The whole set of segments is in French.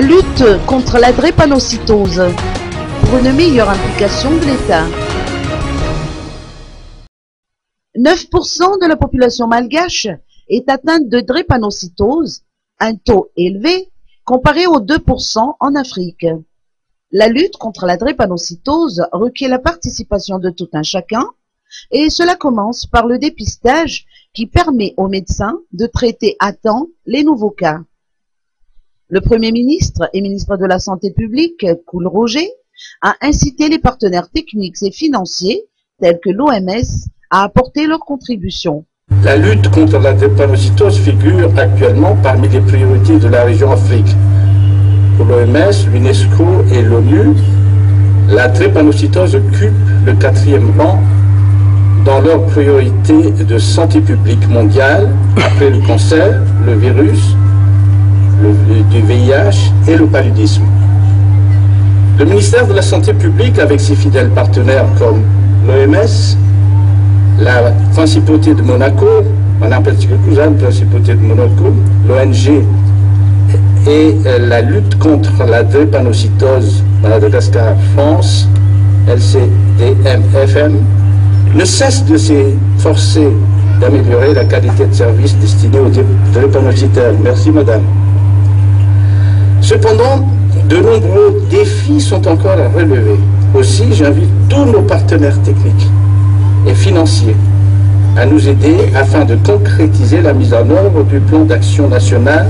Lutte contre la drépanocytose pour une meilleure implication de l'État. 9% de la population malgache est atteinte de drépanocytose, un taux élevé comparé aux 2% en Afrique. La lutte contre la drépanocytose requiert la participation de tout un chacun et cela commence par le dépistage qui permet aux médecins de traiter à temps les nouveaux cas. Le Premier ministre et ministre de la Santé publique, Kool Roger, a incité les partenaires techniques et financiers, tels que l'OMS, à apporter leur contribution. La lutte contre la drépanocytose figure actuellement parmi les priorités de la région Afrique. Pour l'OMS, l'UNESCO et l'ONU, la drépanocytose occupe le 4e rang dans leurs priorités de santé publique mondiale, après le cancer, le virus, du VIH et le paludisme. Le ministère de la Santé publique, avec ses fidèles partenaires comme l'OMS, la Principauté de Monaco, on appelle la Principauté de Monaco, l'ONG et la lutte contre la drépanocytose Madagascar France, LCDMFM, ne cesse de s'efforcer d'améliorer la qualité de service destiné aux drépanocytaires. Merci madame. Cependant, de nombreux défis sont encore à relever. Aussi, j'invite tous nos partenaires techniques et financiers à nous aider afin de concrétiser la mise en œuvre du plan d'action national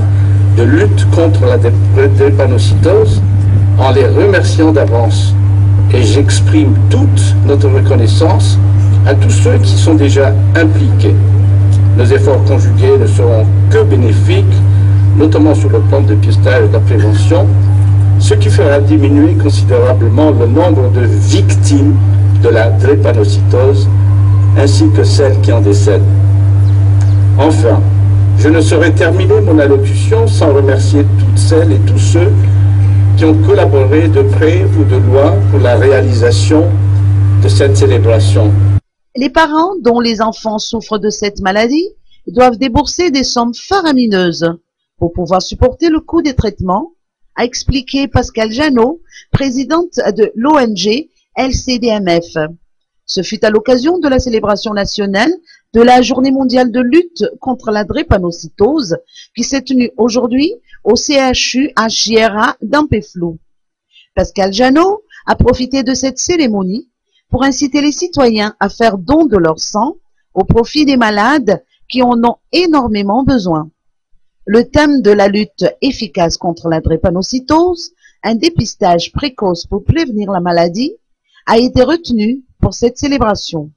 de lutte contre la drépanocytose en les remerciant d'avance. Et j'exprime toute notre reconnaissance à tous ceux qui sont déjà impliqués. Nos efforts conjugués ne seront que bénéfiques, notamment sur le plan de dépistage et de la prévention, ce qui fera diminuer considérablement le nombre de victimes de la drépanocytose, ainsi que celles qui en décèdent. Enfin, je ne saurais terminer mon allocution sans remercier toutes celles et tous ceux qui ont collaboré de près ou de loin pour la réalisation de cette célébration. Les parents dont les enfants souffrent de cette maladie doivent débourser des sommes faramineuses pour pouvoir supporter le coût des traitements, a expliqué Pascal Jeannot, présidente de l'ONG LCDMF. Ce fut à l'occasion de la célébration nationale de la Journée mondiale de lutte contre la drépanocytose qui s'est tenue aujourd'hui au CHU HJRA d'Ampeflou. Pascal Jeannot a profité de cette cérémonie pour inciter les citoyens à faire don de leur sang au profit des malades qui en ont énormément besoin. Le thème de la lutte efficace contre la drépanocytose, un dépistage précoce pour prévenir la maladie, a été retenu pour cette célébration.